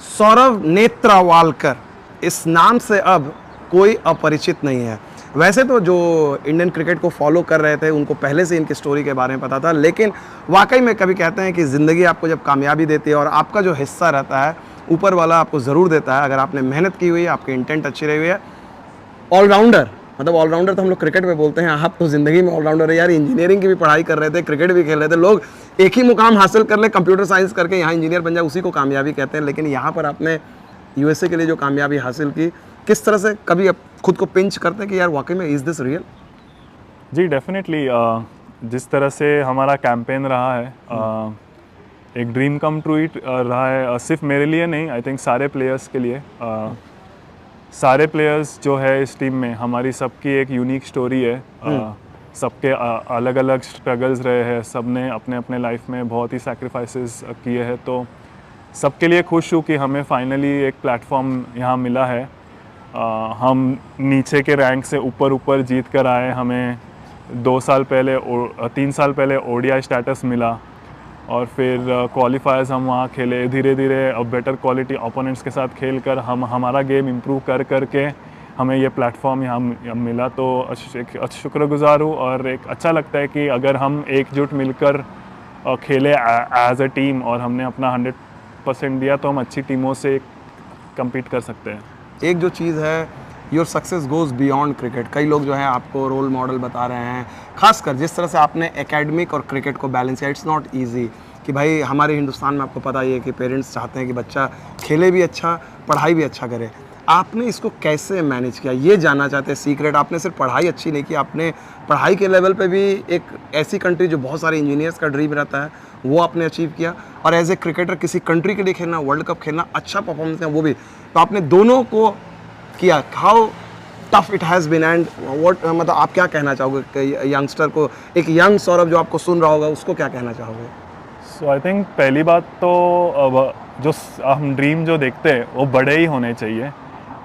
सौरव नेत्रावालकर, इस नाम से अब कोई अपरिचित नहीं है। वैसे तो जो इंडियन क्रिकेट को फॉलो कर रहे थे उनको पहले से इनकी स्टोरी के बारे में पता था, लेकिन वाकई में कभी कहते हैं कि ज़िंदगी आपको जब कामयाबी देती है और आपका जो हिस्सा रहता है ऊपर वाला आपको ज़रूर देता है, अगर आपने मेहनत की हुई है, आपकी इंटेंट अच्छी रही हुई है। ऑलराउंडर, मतलब ऑलराउंडर तो हम लोग क्रिकेट में बोलते हैं, आप तो ज़िंदगी में ऑलराउंडर है यार। इंजीनियरिंग की भी पढ़ाई कर रहे थे, क्रिकेट भी खेल रहे थे। लोग एक ही मुकाम हासिल कर ले, कंप्यूटर साइंस करके यहाँ इंजीनियर बन जाए, उसी को कामयाबी कहते हैं। लेकिन यहाँ पर आपने यूएसए के लिए जो कामयाबी हासिल की, किस तरह से कभी आप खुद को पिंच करते हैं कि यार वाकई में इज़ दिस रियल? जी डेफिनेटली, जिस तरह से हमारा कैंपेन रहा है, एक ड्रीम कम ट्रू रहा है, सिर्फ मेरे लिए नहीं, आई थिंक सारे प्लेयर्स के लिए। सारे प्लेयर्स जो है इस टीम में, हमारी सबकी एक यूनिक स्टोरी है। सबके अलग अलग स्ट्रगल्स रहे हैं, सब ने अपने अपने लाइफ में बहुत ही सैक्रिफाइसेस किए हैं। तो सबके लिए खुश हूँ कि हमें फाइनली एक प्लेटफॉर्म यहाँ मिला है। हम नीचे के रैंक से ऊपर ऊपर जीत कर आए। हमें 3 साल पहले ओडीआई स्टेटस मिला और फिर क्वालिफायर्स हम वहाँ खेले। धीरे धीरे अब बेटर क्वालिटी ओपोनेंट्स के साथ खेल कर हमारा गेम इम्प्रूव कर के हमें ये प्लेटफॉर्म यहाँ मिला। तो शुक्रगुजार हूँ और एक अच्छा लगता है कि अगर हम एकजुट मिलकर खेले एज अ टीम और हमने अपना 100% दिया तो हम अच्छी टीमों से कम्पीट कर सकते हैं। एक जो चीज़ है, your success goes beyond cricket. कई लोग जो हैं आपको रोल मॉडल बता रहे हैं, खासकर जिस तरह से आपने एकेडमिक और क्रिकेट को बैलेंस किया। इट्स नॉट इजी कि भाई हमारे हिंदुस्तान में आपको पता ही है कि पेरेंट्स चाहते हैं कि बच्चा खेले भी अच्छा, पढ़ाई भी अच्छा करे। आपने इसको कैसे मैनेज किया, ये जानना चाहते हैं सीक्रेट। आपने सिर्फ पढ़ाई अच्छी नहीं की, आपने पढ़ाई के लेवल पे भी एक ऐसी कंट्री जो बहुत सारे इंजीनियर्स का ड्रीम रहता है वो आपने अचीव किया, और एज ए क्रिकेटर किसी कंट्री के लिए खेलना, वर्ल्ड कप खेलना, अच्छा परफॉर्मेंस है वो भी। तो आपने दोनों को किया। How tough it has been and what, मतलब आप क्या कहना चाहोगे यंगस्टर को, एक यंग सौरभ जो आपको सुन रहा होगा उसको क्या कहना चाहोगे? सो आई थिंक पहली बात तो जो हम ड्रीम जो देखते हैं वो बड़े ही होने चाहिए।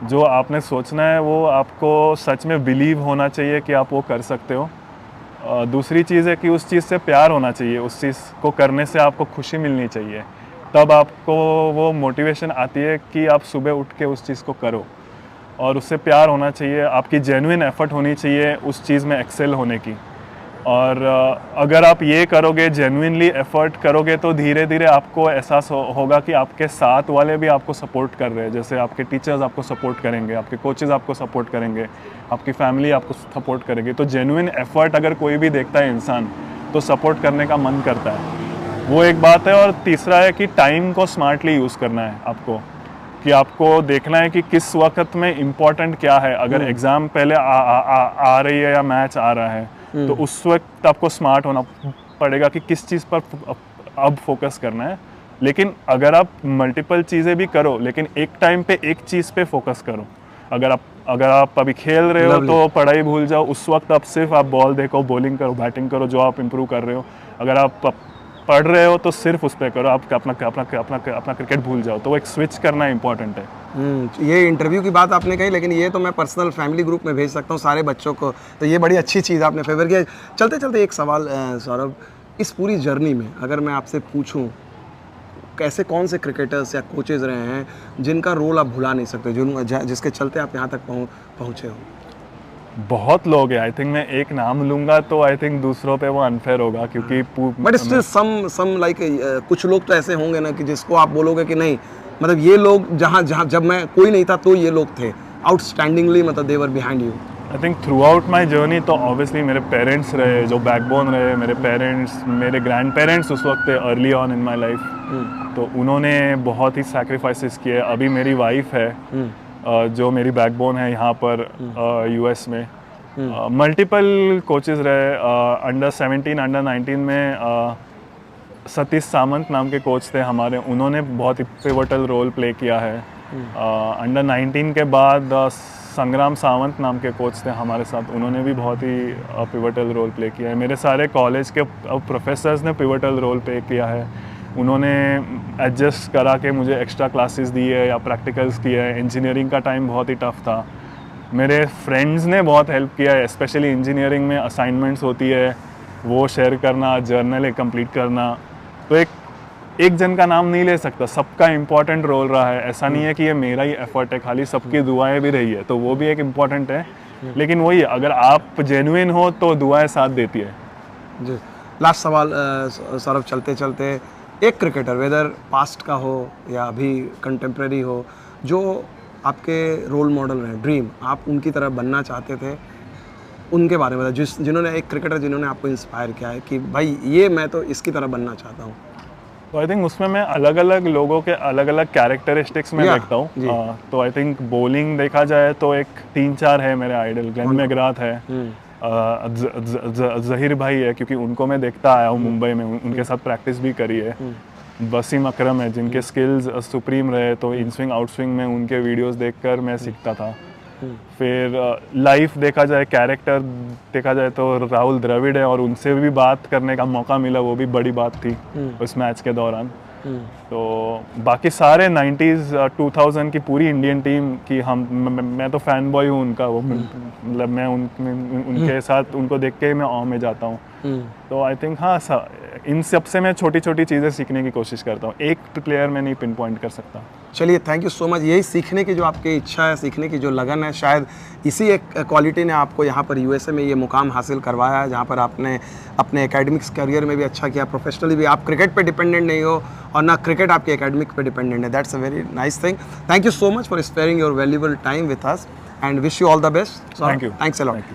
जो आपने सोचना है वो आपको सच में बिलीव होना चाहिए कि आप वो कर सकते हो। दूसरी चीज़ है कि उस चीज़ से प्यार होना चाहिए, उस चीज़ को करने से आपको खुशी मिलनी चाहिए। तब आपको वो मोटिवेशन आती है कि आप सुबह उठ के उस चीज़ को करो। और उससे प्यार होना चाहिए, आपकी जेन्युइन एफर्ट होनी चाहिए उस चीज़ में एक्सेल होने की। और अगर आप ये करोगे, जेन्युइनली एफर्ट करोगे, तो धीरे धीरे आपको एहसास होगा कि आपके साथ वाले भी आपको सपोर्ट कर रहे हैं। जैसे आपके टीचर्स आपको सपोर्ट करेंगे, आपके कोचेज़ आपको सपोर्ट करेंगे, आपकी फैमिली आपको सपोर्ट करेगी। तो जेन्युइन एफर्ट अगर कोई भी देखता है इंसान, तो सपोर्ट करने का मन करता है। वो एक बात है। और तीसरा है कि टाइम को स्मार्टली यूज़ करना है आपको, कि आपको देखना है कि किस वक्त में इम्पोर्टेंट क्या है। अगर एग्ज़ाम पहले आ रही है या मैच आ रहा है, तो उस वक्त आपको स्मार्ट होना पड़ेगा कि किस चीज़ पर अब फोकस करना है। लेकिन अगर आप मल्टीपल चीज़ें भी करो, लेकिन एक टाइम पे एक चीज़ पे फोकस करो। अगर आप अभी खेल रहे हो तो पढ़ाई भूल जाओ, उस वक्त आप सिर्फ आप बॉल देखो, बॉलिंग करो, बैटिंग करो, जो आप इम्प्रूव कर रहे हो। अगर आप पढ़ रहे हो तो सिर्फ उस पर करो, आप अपना क्रिकेट भूल जाओ। तो वो एक स्विच करना इंपॉर्टेंट है। ये इंटरव्यू की बात आपने कही, लेकिन ये तो मैं पर्सनल फैमिली ग्रुप में भेज सकता हूँ सारे बच्चों को, तो ये बड़ी अच्छी चीज़ आपने फेवर किया। चलते चलते एक सवाल सौरभ, इस पूरी जर्नी में अगर मैं आपसे पूछूं, कैसे कौन से क्रिकेटर्स या कोचेज़ रहे हैं जिनका रोल आप भुला नहीं सकते, जिसके चलते आप यहाँ तक पहुँचे हो? बहुत लोग हैं। आई थिंक मैं एक नाम लूँगा तो आई थिंक दूसरों पे वो अनफेयर होगा, क्योंकि बट स्टिल सम लाइक कुछ लोग तो ऐसे होंगे ना कि जिसको आप बोलोगे कि नहीं, मतलब ये लोग जहाँ जब मैं कोई नहीं था तो ये लोग थे आउटस्टैंडिंगली, मतलब they were behind you. I think throughout my journey तो ऑब्वियसली मेरे पेरेंट्स रहे, जो बैकबोन रहे। मेरे पेरेंट्स, मेरे ग्रैंड पेरेंट्स उस वक्त थे early on in my life, तो उन्होंने बहुत ही सैक्रिफाइसेस किए। अभी मेरी वाइफ है जो मेरी बैकबोन है यहाँ पर यूएस में। मल्टीपल कोचेज़ रहे। अंडर 17 अंडर 19 में सतीश सामंत नाम के कोच थे हमारे, उन्होंने बहुत ही पिवटल रोल प्ले किया है। अंडर 19 के बाद संग्राम सावंत नाम के कोच थे हमारे साथ, उन्होंने भी बहुत ही पिवटल रोल प्ले किया है। मेरे सारे कॉलेज के प्रोफेसर्स ने पिवटल रोल प्ले किया है। उन्होंने एडजस्ट करा के मुझे एक्स्ट्रा क्लासेस दी है या प्रैक्टिकल्स किए हैं। इंजीनियरिंग का टाइम बहुत ही टफ था। मेरे फ्रेंड्स ने बहुत हेल्प किया है, स्पेशली इंजीनियरिंग में असाइनमेंट्स होती है वो शेयर करना, जर्नल कंप्लीट करना। तो एक एक जन का नाम नहीं ले सकता, सबका इम्पोर्टेंट रोल रहा है। ऐसा नहीं है कि ये मेरा ही एफर्ट है, खाली सबकी दुआएं भी रही है, तो वो भी एक इम्पोर्टेंट है। लेकिन वही, अगर आप जेन्युइन हो तो दुआएं साथ देती है। जी, लास्ट सवाल सौरभ, चलते चलते एक क्रिकेटर, वेदर पास्ट का हो या अभी कंटेम्प्रेरी हो, जो आपके रोल मॉडल रहे, ड्रीम आप उनकी तरह बनना चाहते थे, उनके बारे में जिन्होंने, एक क्रिकेटर जिन्होंने आपको इंस्पायर किया है कि भाई ये मैं तो इसकी तरह बनना चाहता हूँ। तो आई थिंक उसमें मैं अलग अलग लोगों के अलग अलग कैरेक्टरिस्टिक्स में देखता हूँ। तो आई थिंक बॉलिंग देखा जाए तो एक 3-4 है मेरे आइडल। ग्लेन मैकग्राथ है, जहीर भाई है, क्योंकि उनको मैं देखता आया हूँ मुंबई में, उनके साथ प्रैक्टिस भी करी है। वसीम अकरम है, जिनके स्किल्स सुप्रीम रहे, तो इन स्विंग आउट स्विंग में उनके वीडियोस देखकर मैं सीखता था। फिर लाइफ देखा जाए, कैरेक्टर देखा जाए तो राहुल द्रविड़ है, और उनसे भी बात करने का मौका मिला, वो भी बड़ी बात थी उस मैच के दौरान। तो बाकी सारे 90s 2000 की पूरी इंडियन टीम की मैं तो फैन बॉय हूँ उनका। वो मतलब मैं उनके साथ, उनको देख के मैं ऑ में जाता हूँ। तो आई थिंक हाँ, इन सब से मैं छोटी छोटी चीज़ें सीखने की कोशिश करता हूँ। एक प्लेयर में नहीं पिन पॉइंट कर सकता। चलिए, थैंक यू सो मच। यही सीखने की जो आपकी इच्छा है, सीखने की जो लगन है, शायद इसी एक क्वालिटी ने आपको यहाँ पर यूएसए में ये मुकाम हासिल करवाया है, जहाँ पर आपने अपने एकेडमिक्स करियर में भी अच्छा किया, प्रोफेशनली भी। आप क्रिकेट पे डिपेंडेंट नहीं हो और ना क्रिकेट आपके एकेडमिक पे डिपेंडेंट है। That's a very nice thing. Thank you so much for sparing your valuable time with us and wish you all the best. Thank you. Thanks a lot.